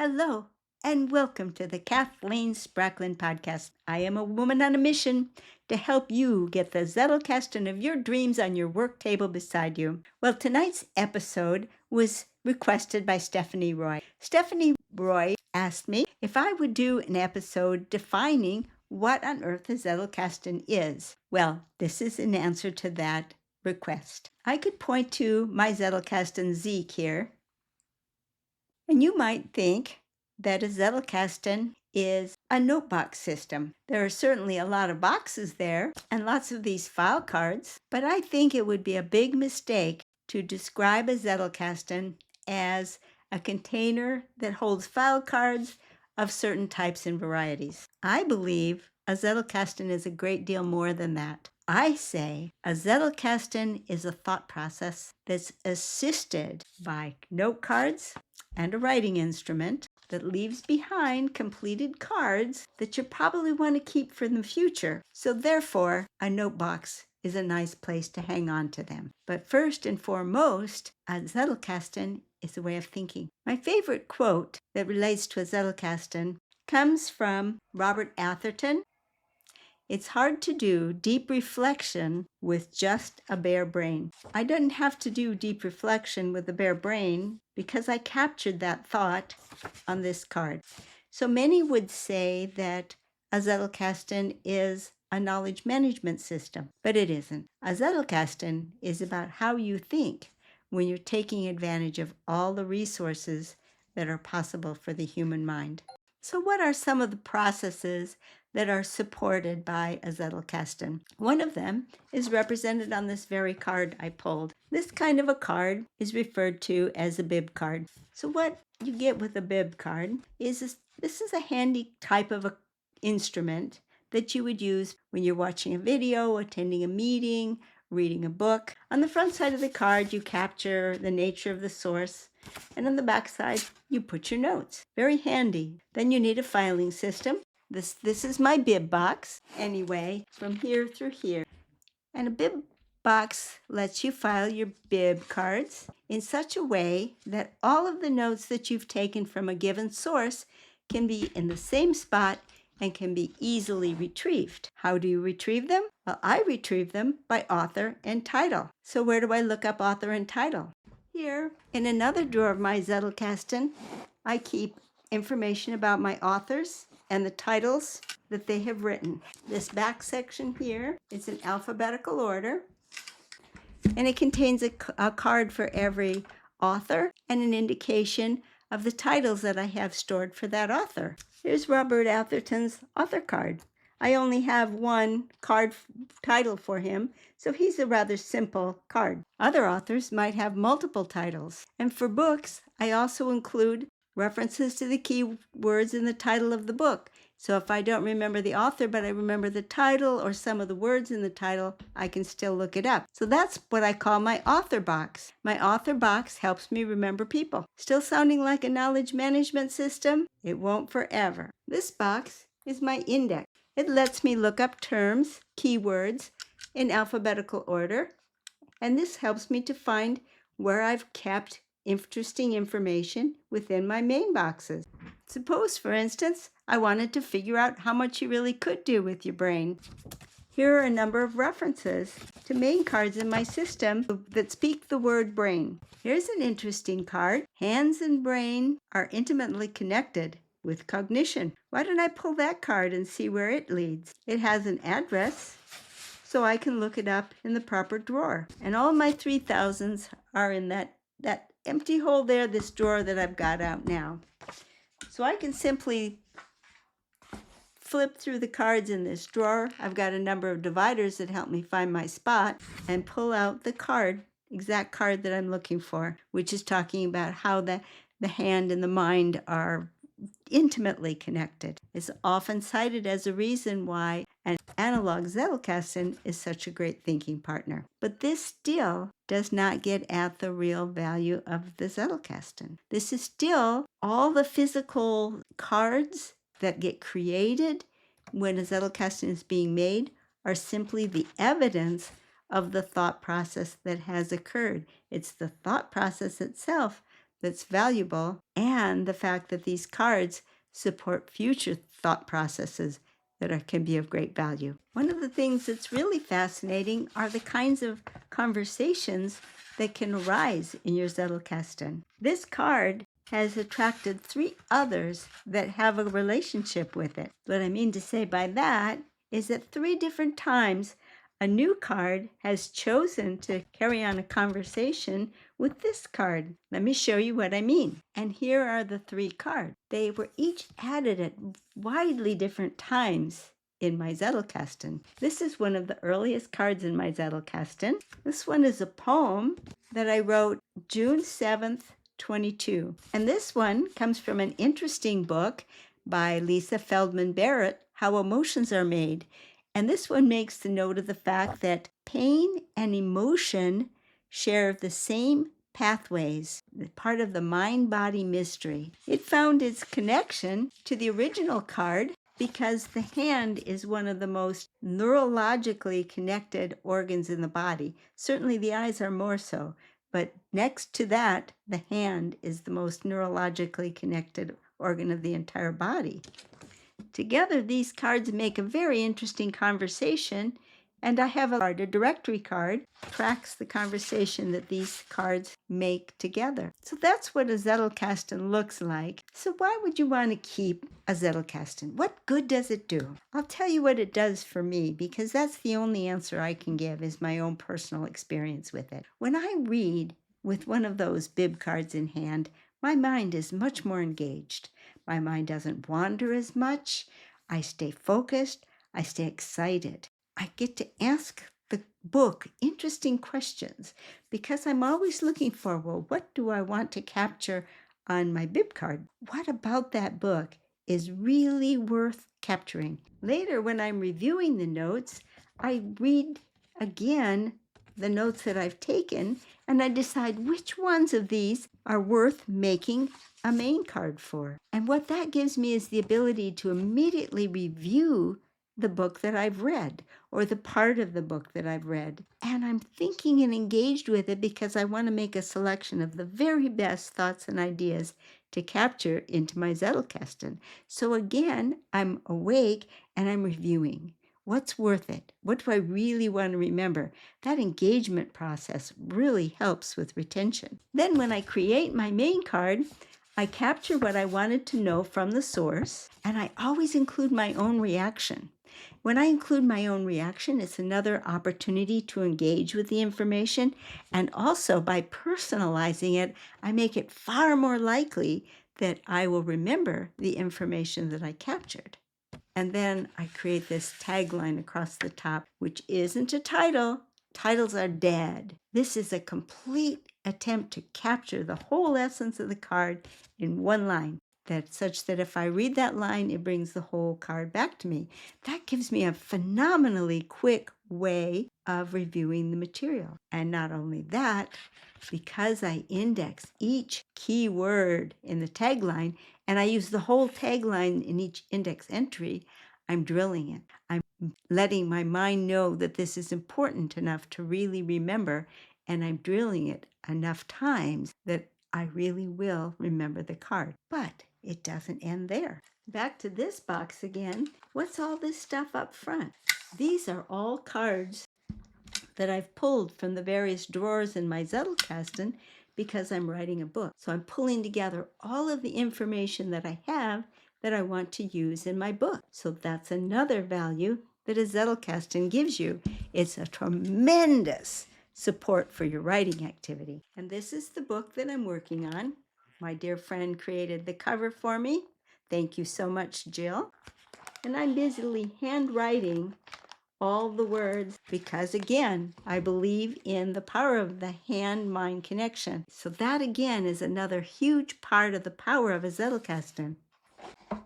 Hello, and welcome to the Kathleen Spracklin podcast. I am a woman on a mission to help you get the Zettelkasten of your dreams on your work table beside you. Well, tonight's episode was requested by Stephanie Roy. Stephanie Roy asked me if I would do an episode defining what on earth a Zettelkasten is. Well, this is an answer to that request. I could point to my Zettelkasten Zeke here. And you might think that a Zettelkasten is a notebox system. There are certainly a lot of boxes there and lots of these file cards, but I think it would be a big mistake to describe a Zettelkasten as a container that holds file cards of certain types and varieties. I believe a Zettelkasten is a great deal more than that. I say a Zettelkasten is a thought process that's assisted by note cards and a writing instrument that leaves behind completed cards that you probably want to keep for the future. So therefore, a note box is a nice place to hang on to them. But first and foremost, a Zettelkasten is a way of thinking. My favorite quote that relates to a Zettelkasten comes from Robert Atherton. It's hard to do deep reflection with just a bare brain. I didn't have to do deep reflection with a bare brain because I captured that thought on this card. So many would say that a Zettelkasten is a knowledge management system, but it isn't. A Zettelkasten is about how you think when you're taking advantage of all the resources that are possible for the human mind. So what are some of the processes that are supported by a Zettelkasten? One of them is represented on this very card I pulled. This kind of a card is referred to as a bib card. So what you get with a bib card is this is a handy type of a instrument that you would use when you're watching a video, attending a meeting, reading a book. On the front side of the card, you capture the nature of the source, and on the back side, you put your notes. Very handy. Then you need a filing system. This is my bib box, anyway, from here through here. And a bib box lets you file your bib cards in such a way that all of the notes that you've taken from a given source can be in the same spot and can be easily retrieved. How do you retrieve them? Well, I retrieve them by author and title. So where do I look up author and title? Here, in another drawer of my Zettelkasten, I keep information about my authors and the titles that they have written. This back section here is in alphabetical order, and it contains a card for every author and an indication of the titles that I have stored for that author. Here's Robert Atherton's author card. I only have one card title for him, so he's a rather simple card. Other authors might have multiple titles. And for books, I also include references to the key words in the title of the book. So if I don't remember the author, but I remember the title or some of the words in the title, I can still look it up. So that's what I call my author box. My author box helps me remember people. Still sounding like a knowledge management system? It won't forever. This box is my index. It lets me look up terms, keywords, in alphabetical order, and this helps me to find where I've kept interesting information within my main boxes. Suppose, for instance, I wanted to figure out how much you really could do with your brain. Here are a number of references to main cards in my system that speak the word brain. Here's an interesting card. Hands and brain are intimately connected with cognition. Why don't I pull that card and see where it leads? It has an address, so I can look it up in the proper drawer. And all my 3000s are in that empty hole there, this drawer that I've got out now. So I can simply flip through the cards in this drawer. I've got a number of dividers that help me find my spot and pull out the card, exact card that I'm looking for, which is talking about how the hand and the mind are intimately connected. It's often cited as a reason why an analog Zettelkasten is such a great thinking partner. But this still does not get at the real value of the Zettelkasten. This is still all the physical cards that get created when a Zettelkasten is being made are simply the evidence of the thought process that has occurred. It's the thought process itself that's valuable, and the fact that these cards support future thought processes that can be of great value. One of the things that's really fascinating are the kinds of conversations that can arise in your Zettelkasten. This card has attracted 3 others that have a relationship with it. What I mean to say by that is that 3 different times a new card has chosen to carry on a conversation with this card. Let me show you what I mean. And here are the 3 cards. They were each added at widely different times in my Zettelkasten. This is one of the earliest cards in my Zettelkasten. This one is a poem that I wrote June 7th, 22. And this one comes from an interesting book by Lisa Feldman Barrett, How Emotions Are Made. And this one makes the note of the fact that pain and emotion share the same pathways, part of the mind-body mystery. It found its connection to the original card because the hand is one of the most neurologically connected organs in the body. Certainly the eyes are more so, but next to that, the hand is the most neurologically connected organ of the entire body. Together, these cards make a very interesting conversation, and I have a directory card tracks the conversation that these cards make together. So that's what a Zettelkasten looks like. So why would you want to keep a Zettelkasten? What good does it do? I'll tell you what it does for me, because that's the only answer I can give is my own personal experience with it. When I read with one of those bib cards in hand, my mind is much more engaged. My mind doesn't wander as much. I stay focused. I stay excited. I get to ask the book interesting questions because I'm always looking for, well, what do I want to capture on my bib card? What about that book is really worth capturing? Later, when I'm reviewing the notes, I read again the notes that I've taken, and I decide which ones of these are worth making a main card for. And what that gives me is the ability to immediately review the book that I've read or the part of the book that I've read. And I'm thinking and engaged with it because I want to make a selection of the very best thoughts and ideas to capture into my Zettelkasten. So again, I'm awake and I'm reviewing. What's worth it? What do I really want to remember? That engagement process really helps with retention. Then when I create my main card, I capture what I wanted to know from the source, and I always include my own reaction. When I include my own reaction, it's another opportunity to engage with the information, and also by personalizing it, I make it far more likely that I will remember the information that I captured. And then I create this tagline across the top, which isn't a title. Titles are dead. This is a complete attempt to capture the whole essence of the card in one line, such that if I read that line, it brings the whole card back to me. That gives me a phenomenally quick way of reviewing the material. And not only that, because I index each key word in the tagline, and I use the whole tagline in each index entry, I'm drilling it. I'm letting my mind know that this is important enough to really remember, and I'm drilling it enough times that I really will remember the card. But it doesn't end there. Back to this box again. What's all this stuff up front? These are all cards that I've pulled from the various drawers in my Zettelkasten because I'm writing a book. So I'm pulling together all of the information that I have that I want to use in my book. So that's another value that a Zettelkasten gives you. It's a tremendous support for your writing activity. And this is the book that I'm working on. My dear friend created the cover for me. Thank you so much, Jill. And I'm busily handwriting all the words because, again, I believe in the power of the hand-mind connection. So that, again, is another huge part of the power of a Zettelkasten.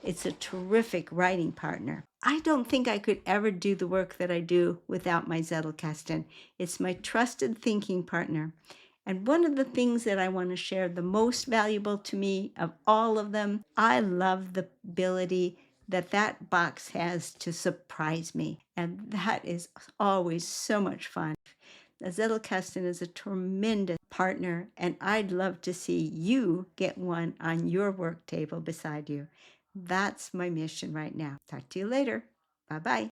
It's a terrific writing partner. I don't think I could ever do the work that I do without my Zettelkasten. It's my trusted thinking partner. And one of the things that I want to share, the most valuable to me of all of them, I love the ability that box has to surprise me. And that is always so much fun. The Zettelkasten is a tremendous partner, and I'd love to see you get one on your work table beside you. That's my mission right now. Talk to you later. Bye bye.